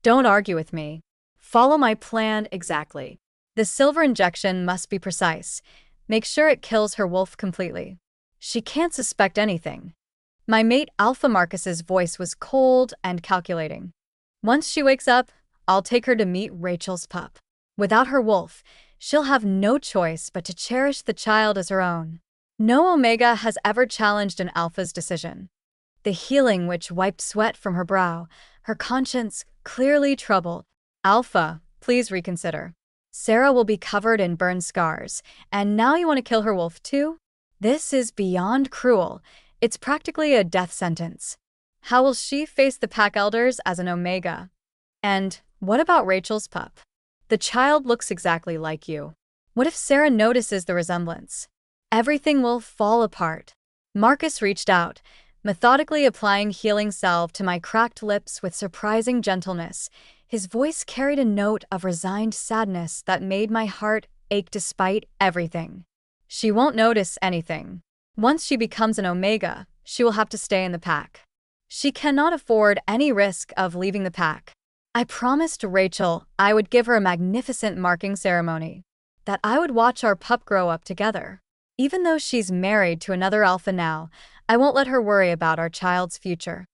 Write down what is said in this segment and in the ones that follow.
Don't argue with me. Follow my plan exactly. The silver injection must be precise. Make sure it kills her wolf completely. She can't suspect anything. My mate Alpha Marcus's voice was cold and calculating. Once she wakes up, I'll take her to meet Rachel's pup. Without her wolf, she'll have no choice but to cherish the child as her own. No Omega has ever challenged an Alpha's decision. The healing which wiped sweat from her brow, her conscience clearly troubled. Alpha, please reconsider. Sarah will be covered in burn scars, and now you want to kill her wolf too? This is beyond cruel. It's practically a death sentence. How will she face the pack elders as an Omega? And what about Rachel's pup? The child looks exactly like you. What if Sarah notices the resemblance? Everything will fall apart. Marcus reached out, methodically applying healing salve to my cracked lips with surprising gentleness. His voice carried a note of resigned sadness that made my heart ache despite everything. She won't notice anything. Once she becomes an Omega, she will have to stay in the pack. She cannot afford any risk of leaving the pack. I promised Rachel I would give her a magnificent marking ceremony, that I would watch our pup grow up together. Even though she's married to another Alpha now, I won't let her worry about our child's future.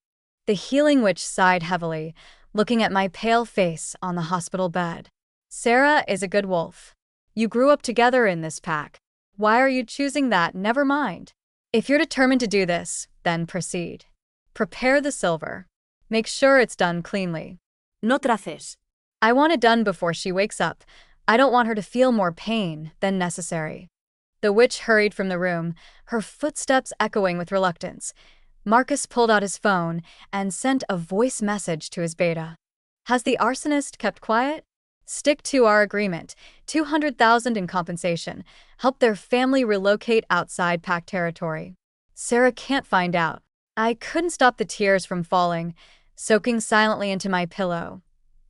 The healing witch sighed heavily, looking at my pale face on the hospital bed. Sarah is a good wolf. You grew up together in this pack. Why are you choosing that? Never mind. If you're determined to do this, then proceed. Prepare the silver. Make sure it's done cleanly. No traces. I want it done before she wakes up. I don't want her to feel more pain than necessary. The witch hurried from the room, her footsteps echoing with reluctance. Marcus pulled out his phone and sent a voice message to his beta. Has the arsonist kept quiet? Stick to our agreement. 200,000 in compensation. Help their family relocate outside pack territory. Sarah can't find out. I couldn't stop the tears from falling, soaking silently into my pillow.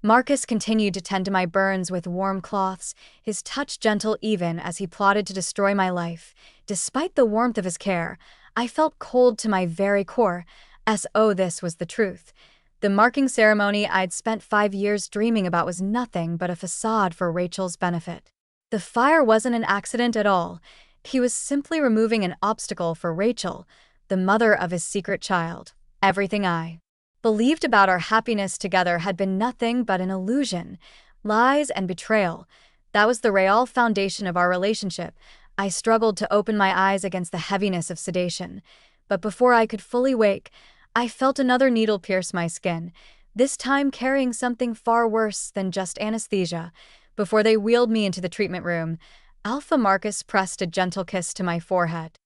Marcus continued to tend to my burns with warm cloths, his touch gentle even as he plotted to destroy my life. Despite the warmth of his care, I felt cold to my very core, as oh this was the truth. The marking ceremony I'd spent 5 years dreaming about was nothing but a facade for Rachel's benefit. The fire wasn't an accident at all. He was simply removing an obstacle for Rachel, the mother of his secret child. Everything I believed about our happiness together had been nothing but an illusion, lies and betrayal. That was the real foundation of our relationship. I struggled to open my eyes against the heaviness of sedation, but before I could fully wake, I felt another needle pierce my skin, this time carrying something far worse than just anesthesia. Before they wheeled me into the treatment room, Alpha Marcus pressed a gentle kiss to my forehead.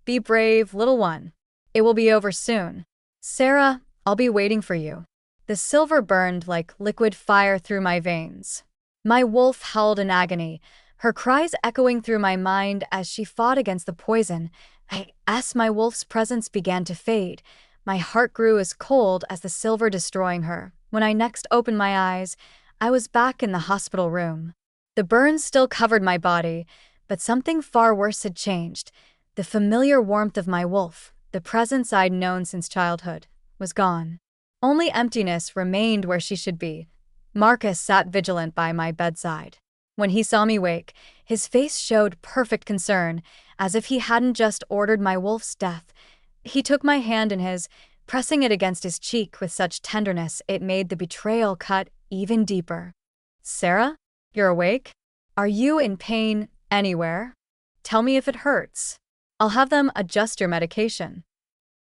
Be brave, little one. It will be over soon. Sarah, I'll be waiting for you. The silver burned like liquid fire through my veins. My wolf howled in agony, her cries echoing through my mind as she fought against the poison. As my wolf's presence began to fade, my heart grew as cold as the silver destroying her. When I next opened my eyes, I was back in the hospital room. The burns still covered my body, but something far worse had changed. The familiar warmth of my wolf, the presence I'd known since childhood, was gone. Only emptiness remained where she should be. Marcus sat vigilant by my bedside. When he saw me wake, his face showed perfect concern, as if he hadn't just ordered my wolf's death. He took my hand in his, pressing it against his cheek with such tenderness it made the betrayal cut even deeper. Sarah, you're awake? Are you in pain anywhere? Tell me if it hurts. I'll have them adjust your medication.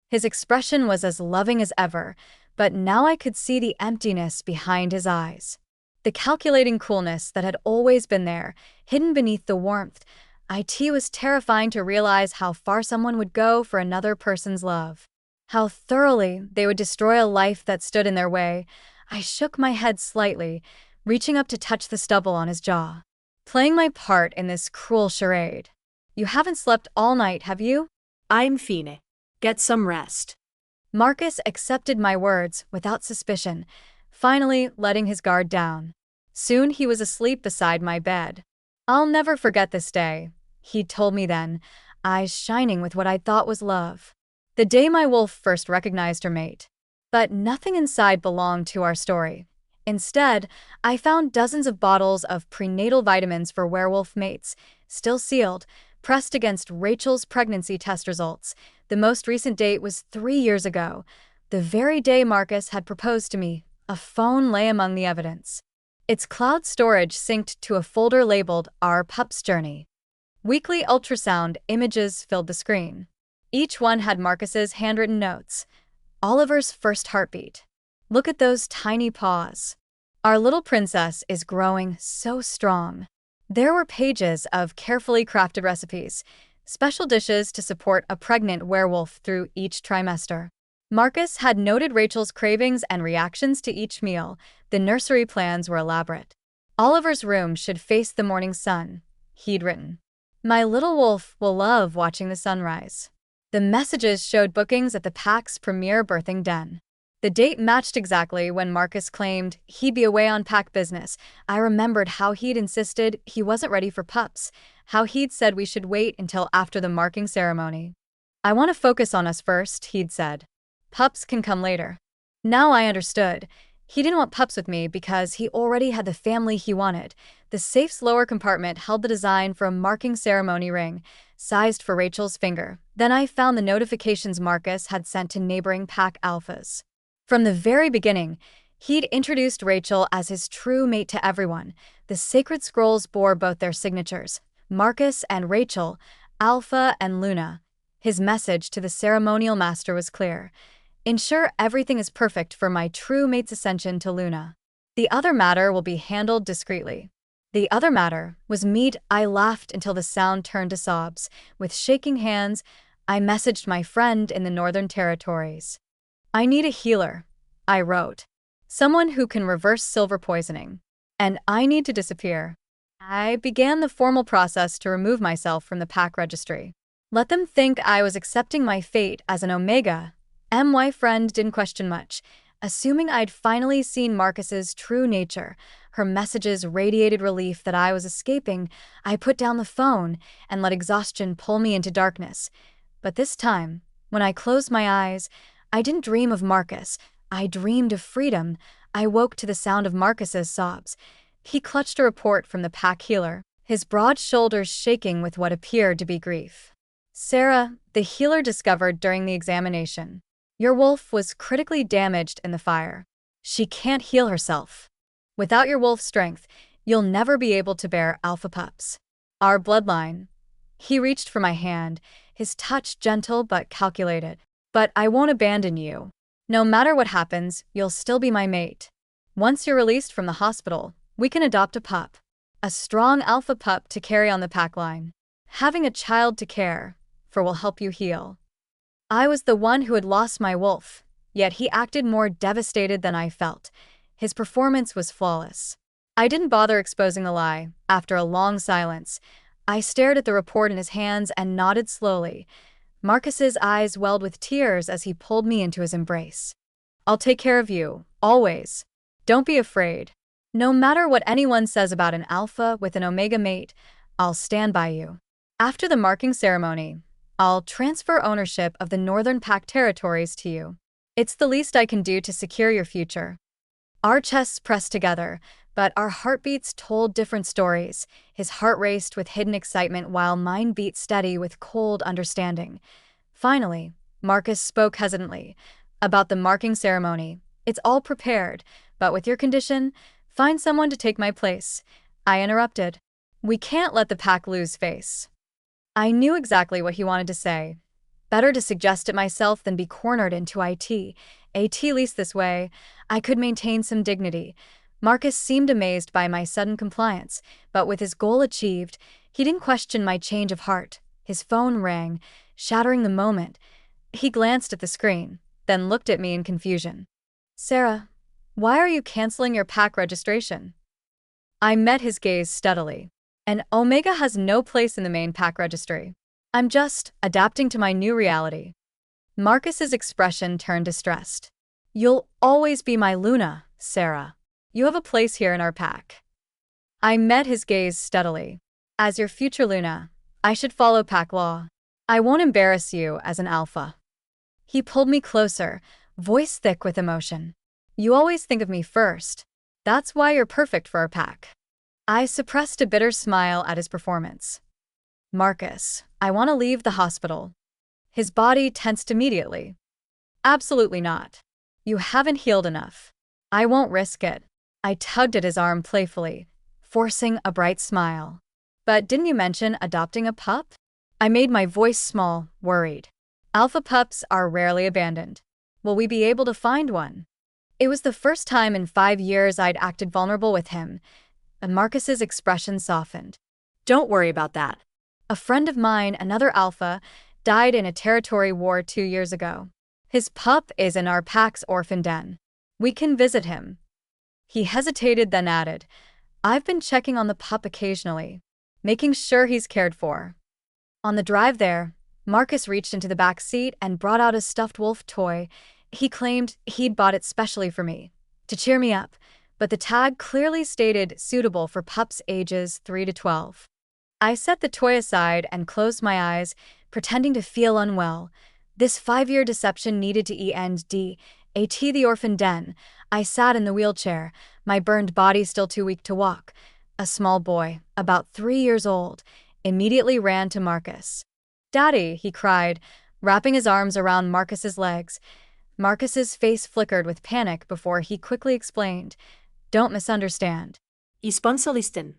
His expression was as loving as ever, but now I could see the emptiness behind his eyes. The calculating coolness that had always been there, hidden beneath the warmth. It was terrifying to realize how far someone would go for another person's love. How thoroughly they would destroy a life that stood in their way. I shook my head slightly, reaching up to touch the stubble on his jaw. Playing my part in this cruel charade. You haven't slept all night, have you? I'm fine. Get some rest. Marcus accepted my words without suspicion, finally letting his guard down. Soon he was asleep beside my bed. I'll never forget this day, he told me then, eyes shining with what I thought was love. The day my wolf first recognized her mate. But nothing inside belonged to our story. Instead, I found dozens of bottles of prenatal vitamins for werewolf mates, still sealed, pressed against Rachel's pregnancy test results. The most recent date was 3 years ago, the very day Marcus had proposed to me. A phone lay among the evidence. Its cloud storage synced to a folder labeled Our Pup's Journey. Weekly ultrasound images filled the screen. Each one had Marcus's handwritten notes. Oliver's first heartbeat. Look at those tiny paws. Our little princess is growing so strong. There were pages of carefully crafted recipes, special dishes to support a pregnant werewolf through each trimester. Marcus had noted Rachel's cravings and reactions to each meal. The nursery plans were elaborate. Oliver's room should face the morning sun, he'd written. My little wolf will love watching the sunrise. The messages showed bookings at the pack's premier birthing den. The date matched exactly when Marcus claimed he'd be away on pack business. I remembered how he'd insisted he wasn't ready for pups, how he'd said we should wait until after the marking ceremony. I want to focus on us first, he'd said. Pups can come later. Now I understood. He didn't want pups with me because he already had the family he wanted. The safe's lower compartment held the design for a marking ceremony ring, sized for Rachel's finger. Then I found the notifications Marcus had sent to neighboring pack alphas. From the very beginning, he'd introduced Rachel as his true mate to everyone. The sacred scrolls bore both their signatures, Marcus and Rachel, Alpha and Luna. His message to the ceremonial master was clear. Ensure everything is perfect for my true mate's ascension to Luna. The other matter will be handled discreetly. The other matter was meat. I laughed until the sound turned to sobs. With shaking hands, I messaged my friend in the Northern Territories. I need a healer, I wrote. Someone who can reverse silver poisoning. And I need to disappear. I began the formal process to remove myself from the pack registry. Let them think I was accepting my fate as an Omega. My friend didn't question much, assuming I'd finally seen Marcus's true nature. Her messages radiated relief that I was escaping. I put down the phone and let exhaustion pull me into darkness. But this time, when I closed my eyes, I didn't dream of Marcus. I dreamed of freedom. I woke to the sound of Marcus's sobs. He clutched a report from the pack healer, his broad shoulders shaking with what appeared to be grief. Sarah, the healer discovered during the examination. Your wolf was critically damaged in the fire. She can't heal herself. Without your wolf's strength, you'll never be able to bear alpha pups. Our bloodline. He reached for my hand, his touch gentle but calculated. But I won't abandon you. No matter what happens, you'll still be my mate. Once you're released from the hospital, we can adopt a pup. A strong alpha pup to carry on the pack line. Having a child to care for will help you heal. I was the one who had lost my wolf, yet he acted more devastated than I felt. His performance was flawless. I didn't bother exposing the lie. After a long silence, I stared at the report in his hands and nodded slowly. Marcus's eyes welled with tears as he pulled me into his embrace. I'll take care of you, always. Don't be afraid. No matter what anyone says about an alpha with an omega mate, I'll stand by you. After the marking ceremony, I'll transfer ownership of the Northern Pack territories to you. It's the least I can do to secure your future. Our chests pressed together, but our heartbeats told different stories. His heart raced with hidden excitement while mine beat steady with cold understanding. Finally, Marcus spoke hesitantly about the marking ceremony. It's all prepared, but with your condition, find someone to take my place. I interrupted. We can't let the pack lose face. I knew exactly what he wanted to say. Better to suggest it myself than be cornered into it. At least this way, I could maintain some dignity. Marcus seemed amazed by my sudden compliance, but with his goal achieved, he didn't question my change of heart. His phone rang, shattering the moment. He glanced at the screen, then looked at me in confusion. Sarah, why are you canceling your pack registration? I met his gaze steadily. And Omega has no place in the main pack registry. I'm just adapting to my new reality. Marcus's expression turned distressed. You'll always be my Luna, Sarah. You have a place here in our pack. I met his gaze steadily. As your future Luna, I should follow pack law. I won't embarrass you as an alpha. He pulled me closer, voice thick with emotion. You always think of me first. That's why you're perfect for our pack. I suppressed a bitter smile at his performance. Marcus, I want to leave the hospital. His body tensed immediately. Absolutely not. You haven't healed enough. I won't risk it. I tugged at his arm playfully, forcing a bright smile. But didn't you mention adopting a pup? I made my voice small, worried. Alpha pups are rarely abandoned. Will we be able to find one? It was the first time in 5 years I'd acted vulnerable with him, and Marcus's expression softened. Don't worry about that. A friend of mine, another alpha, died in a territory war 2 years ago. His pup is in our pack's orphan den. We can visit him. He hesitated, then added, I've been checking on the pup occasionally, making sure he's cared for. On the drive there, Marcus reached into the back seat and brought out a stuffed wolf toy. He claimed he'd bought it specially for me, to cheer me up, but the tag clearly stated suitable for pups ages 3 to 12. I set the toy aside and closed my eyes, pretending to feel unwell. This 5-year deception needed to end. At the orphan den, I sat in the wheelchair, my burned body still too weak to walk. A small boy, about 3 years old, immediately ran to Marcus. Daddy, he cried, wrapping his arms around Marcus's legs. Marcus's face flickered with panic before he quickly explained, Don't misunderstand. Sponsolisten.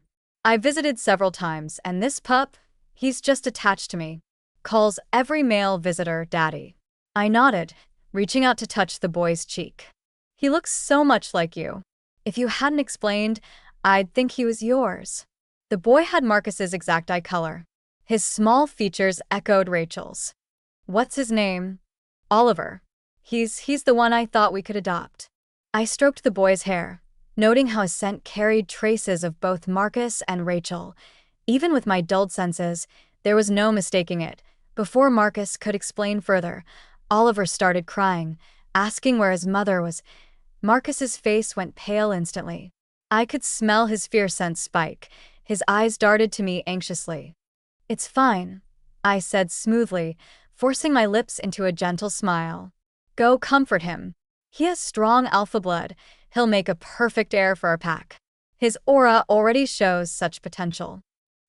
I visited several times, and this pup, he's just attached to me. Calls every male visitor Daddy. I nodded, reaching out to touch the boy's cheek. He looks so much like you. If you hadn't explained, I'd think he was yours. The boy had Marcus's exact eye color. His small features echoed Rachel's. What's his name? Oliver. He's the one I thought we could adopt. I stroked the boy's hair, noting how his scent carried traces of both Marcus and Rachel. Even with my dulled senses, there was no mistaking it. Before Marcus could explain further, Oliver started crying, asking where his mother was. Marcus's face went pale instantly. I could smell his fear sense spike. His eyes darted to me anxiously. It's fine, I said smoothly, forcing my lips into a gentle smile. Go comfort him. He has strong alpha blood. He'll make a perfect heir for our pack. His aura already shows such potential.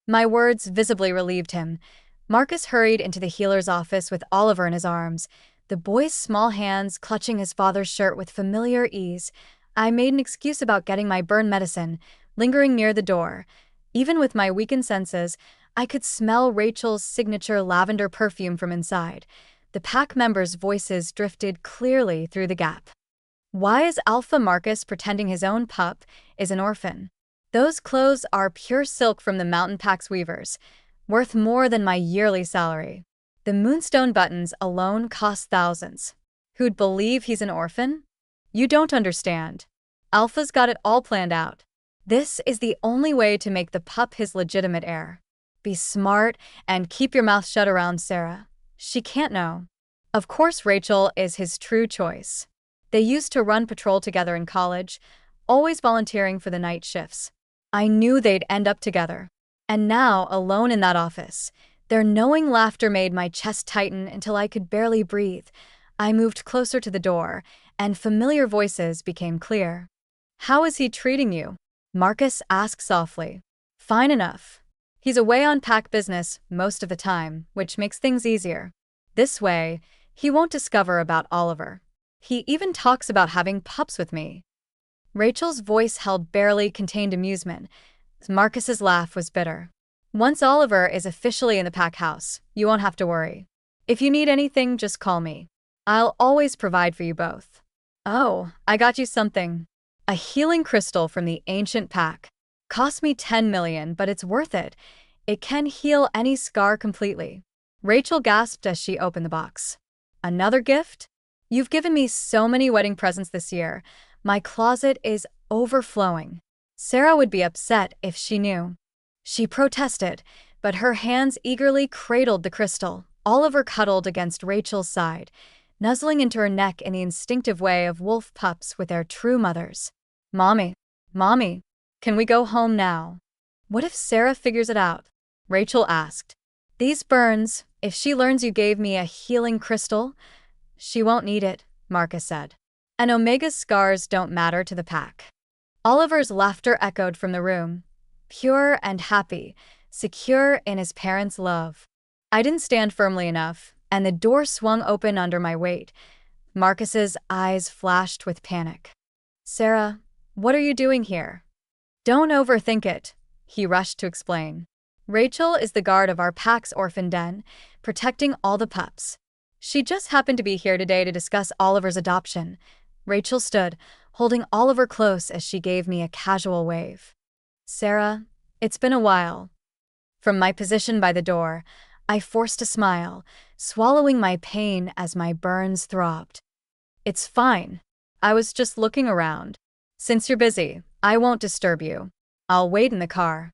My words visibly relieved him. Marcus hurried into the healer's office with Oliver in his arms, the boy's small hands clutching his father's shirt with familiar ease. I made an excuse about getting my burn medicine, lingering near the door. Even with my weakened senses, I could smell Rachel's signature lavender perfume from inside. The pack members' voices drifted clearly through the gap. Why is Alpha Marcus pretending his own pup is an orphan? Those clothes are pure silk from the mountain pack's weavers, worth more than my yearly salary. The moonstone buttons alone cost thousands. Who'd believe he's an orphan? You don't understand. Alpha's got it all planned out. This is the only way to make the pup his legitimate heir. Be smart and keep your mouth shut around Sarah. She can't know. Of course, Rachel is his true choice. They used to run patrol together in college, always volunteering for the night shifts. I knew they'd end up together. And now, alone in that office, their knowing laughter made my chest tighten until I could barely breathe. I moved closer to the door, and familiar voices became clear. How is he treating you? Marcus asked softly. Fine enough. He's away on pack business most of the time, which makes things easier. This way, he won't discover about Oliver. He even talks about having pups with me. Rachel's voice held barely contained amusement. Marcus's laugh was bitter. Once Oliver is officially in the pack house, you won't have to worry. If you need anything, just call me. I'll always provide for you both. Oh, I got you something. A healing crystal from the ancient pack. Cost me 10 million, but it's worth it. It can heal any scar completely. Rachel gasped as she opened the box. Another gift? You've given me so many wedding presents this year. My closet is overflowing. Sarah would be upset if she knew. She protested, but her hands eagerly cradled the crystal. Oliver cuddled against Rachel's side, nuzzling into her neck in the instinctive way of wolf pups with their true mothers. Mommy, can we go home now? What if Sarah figures it out? Rachel asked. These burns, if she learns you gave me a healing crystal, she won't need it, Marcus said. And Omega's scars don't matter to the pack. Oliver's laughter echoed from the room, pure and happy, secure in his parents' love. I didn't stand firmly enough, and the door swung open under my weight. Marcus's eyes flashed with panic. "Sarah, what are you doing here?" "Don't overthink it," he rushed to explain. "Rachel is the guard of our pack's orphan den, protecting all the pups. She just happened to be here today to discuss Oliver's adoption." Rachel stood, holding Oliver close as she gave me a casual wave. "Sarah, it's been a while." From my position by the door, I forced a smile, swallowing my pain as my burns throbbed. "It's fine. I was just looking around. Since you're busy, I won't disturb you. I'll wait in the car."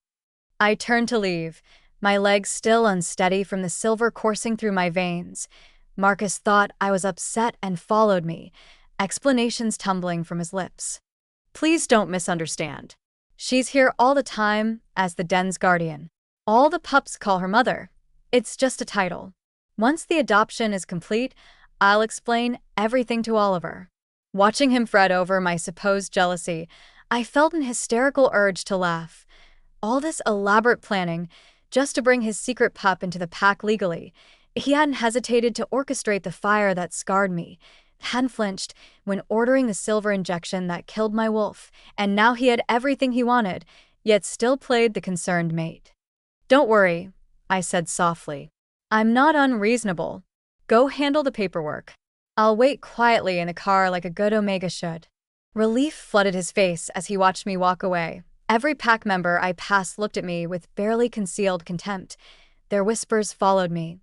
I turned to leave, my legs still unsteady from the silver coursing through my veins. Marcus thought I was upset and followed me, explanations tumbling from his lips. "Please don't misunderstand. She's here all the time as the den's guardian. All the pups call her mother. It's just a title. Once the adoption is complete, I'll explain everything to Oliver." Watching him fret over my supposed jealousy, I felt an hysterical urge to laugh. All this elaborate planning, just to bring his secret pup into the pack legally. He hadn't hesitated to orchestrate the fire that scarred me, hadn't flinched when ordering the silver injection that killed my wolf, and now he had everything he wanted, yet still played the concerned mate. "Don't worry," I said softly. "I'm not unreasonable. Go handle the paperwork. I'll wait quietly in the car like a good Omega should." Relief flooded his face as he watched me walk away. Every pack member I passed looked at me with barely concealed contempt. Their whispers followed me.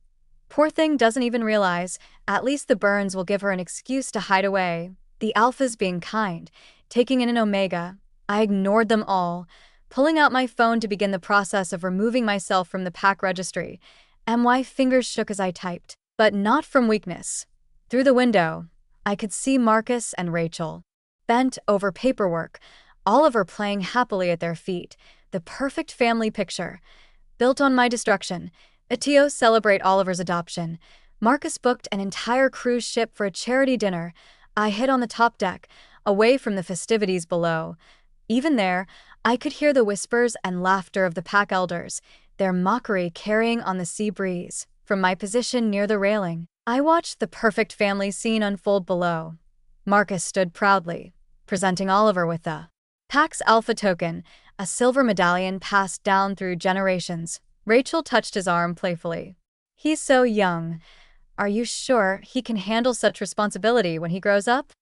"Poor thing doesn't even realize. At least the burns will give her an excuse to hide away." The alphas being kind, taking in an Omega. I ignored them all, pulling out my phone to begin the process of removing myself from the pack registry. My fingers shook as I typed, but not from weakness. Through the window, I could see Marcus and Rachel, bent over paperwork, Oliver playing happily at their feet, the perfect family picture. Built on my destruction, to celebrate Oliver's adoption, Marcus booked an entire cruise ship for a charity dinner. I hid on the top deck, away from the festivities below. Even there, I could hear the whispers and laughter of the pack elders, their mockery carrying on the sea breeze. From my position near the railing, I watched the perfect family scene unfold below. Marcus stood proudly, presenting Oliver with the pack's alpha token, a silver medallion passed down through generations. Rachel touched his arm playfully. "He's so young. Are you sure he can handle such responsibility when he grows up?"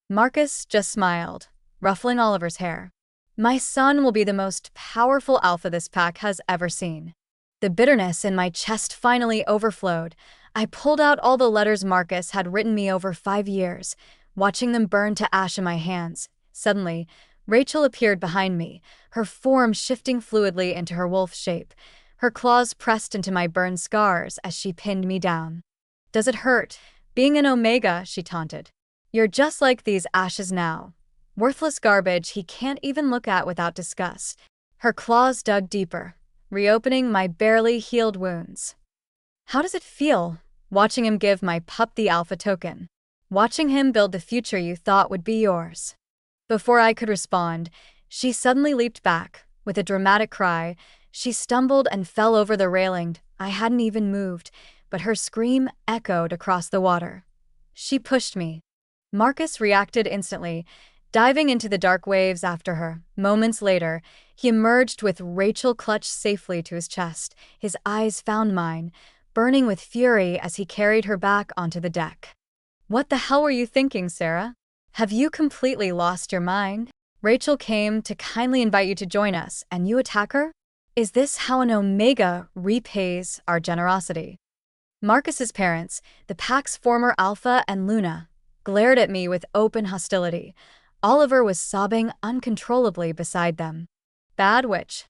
Marcus just smiled, ruffling Oliver's hair. "My son will be the most powerful alpha this pack has ever seen." The bitterness in my chest finally overflowed. I pulled out all the letters Marcus had written me over 5 years, watching them burn to ash in my hands. Suddenly, Rachel appeared behind me, her form shifting fluidly into her wolf shape. Her claws pressed into my burned scars as she pinned me down. "Does it hurt, being an Omega?" she taunted. "You're just like these ashes now. Worthless garbage he can't even look at without disgust." Her claws dug deeper, reopening my barely healed wounds. "How does it feel, watching him give my pup the alpha token? Watching him build the future you thought would be yours?" Before I could respond, she suddenly leaped back. With a dramatic cry, she stumbled and fell over the railing. I hadn't even moved, but her scream echoed across the water. She pushed me. Marcus reacted instantly, diving into the dark waves after her. Moments later, he emerged with Rachel clutched safely to his chest. His eyes found mine, burning with fury as he carried her back onto the deck. "What the hell were you thinking, Sarah? Have you completely lost your mind? Rachel came to kindly invite you to join us, and you attack her? Is this how an Omega repays our generosity?" Marcus's parents, the pack's former Alpha and Luna, glared at me with open hostility. Oliver was sobbing uncontrollably beside them. Bad witch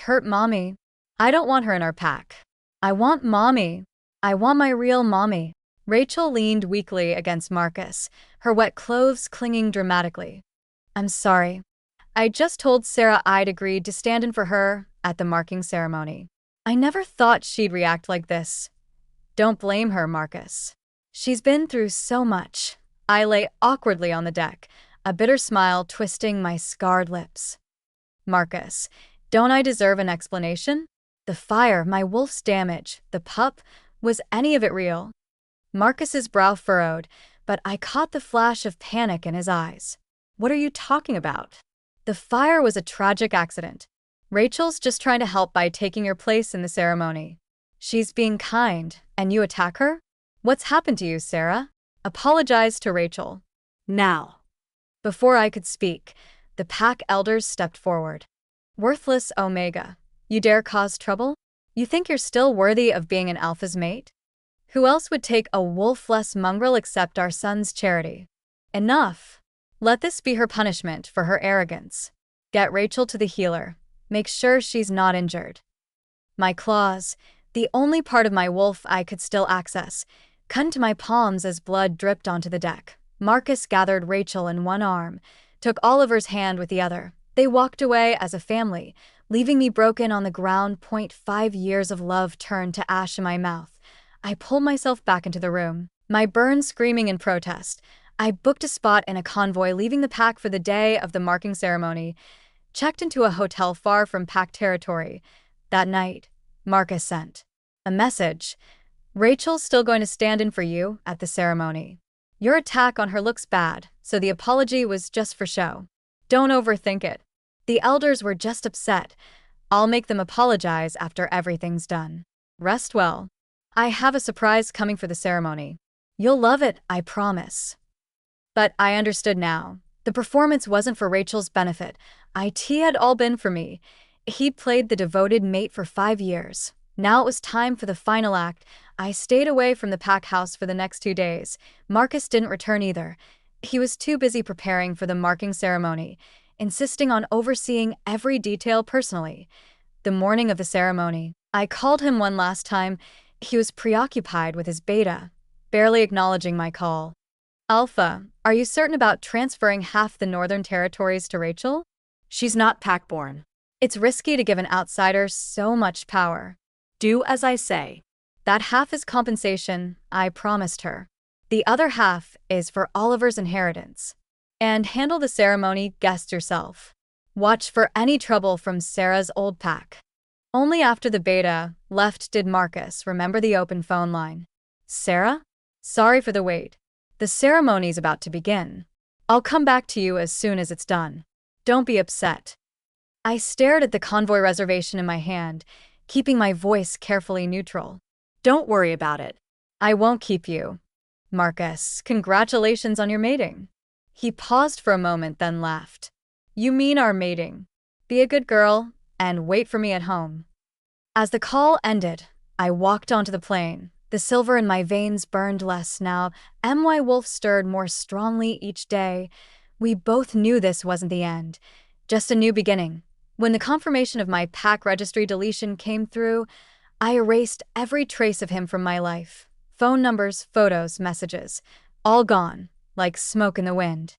hurt mommy. I don't want her in our pack. I want mommy. I want my real mommy." Rachel leaned weakly against Marcus, her wet clothes clinging dramatically. "I'm sorry. I just told Sarah I'd agreed to stand in for her at the marking ceremony. I never thought she'd react like this." "Don't blame her, Marcus. She's been through so much." I lay awkwardly on the deck, a bitter smile twisting my scarred lips. Marcus, don't I deserve an explanation? The fire, my wolf's damage, the pup, was any of it real? Marcus's brow furrowed, but I caught the flash of panic in his eyes. What are you talking about? The fire was a tragic accident. Rachel's just trying to help by taking your place in the ceremony. She's being kind, and you attack her? What's happened to you, Sarah? Apologize to Rachel. Now. Before I could speak, the pack elders stepped forward. Worthless Omega, you dare cause trouble? You think you're still worthy of being an alpha's mate? Who else would take a wolf-less mongrel except our son's charity? Enough. Let this be her punishment for her arrogance. Get Rachel to the healer. Make sure she's not injured. My claws, the only part of my wolf I could still access, cut into my palms as blood dripped onto the deck. Marcus gathered Rachel in one arm, took Oliver's hand with the other. They walked away as a family, leaving me broken on the ground. 5 years of love turned to ash in my mouth. I pulled myself back into the room, my burn screaming in protest. I booked a spot in a convoy leaving the pack for the day of the marking ceremony, checked into a hotel far from pack territory. That night, Marcus sent a message. Rachel's still going to stand in for you at the ceremony. Your attack on her looks bad, so the apology was just for show. Don't overthink it. The elders were just upset. I'll make them apologize after everything's done. Rest well. I have a surprise coming for the ceremony. You'll love it, I promise. But I understood now. The performance wasn't for Rachel's benefit. It had all been for me. He'd played the devoted mate for 5 years. Now it was time for the final act. I stayed away from the pack house for the next 2 days. Marcus didn't return either. He was too busy preparing for the marking ceremony, insisting on overseeing every detail personally. The morning of the ceremony, I called him one last time. He was preoccupied with his beta, barely acknowledging my call. Alpha, are you certain about transferring half the Northern Territories to Rachel? She's not pack-born. It's risky to give an outsider so much power. Do as I say. That half is compensation, I promised her. The other half is for Oliver's inheritance. And handle the ceremony guest yourself. Watch for any trouble from Sarah's old pack. Only after the beta left did Marcus remember the open phone line. Sarah? Sorry for the wait. The ceremony's about to begin. I'll come back to you as soon as it's done. Don't be upset. I stared at the convoy reservation in my hand, keeping my voice carefully neutral. Don't worry about it. I won't keep you. Marcus, congratulations on your mating. He paused for a moment, then laughed. You mean our mating. Be a good girl and wait for me at home. As the call ended, I walked onto the plane. The silver in my veins burned less now. My wolf stirred more strongly each day. We both knew this wasn't the end, just a new beginning. When the confirmation of my pack registry deletion came through, I erased every trace of him from my life. Phone numbers, photos, messages, all gone, like smoke in the wind.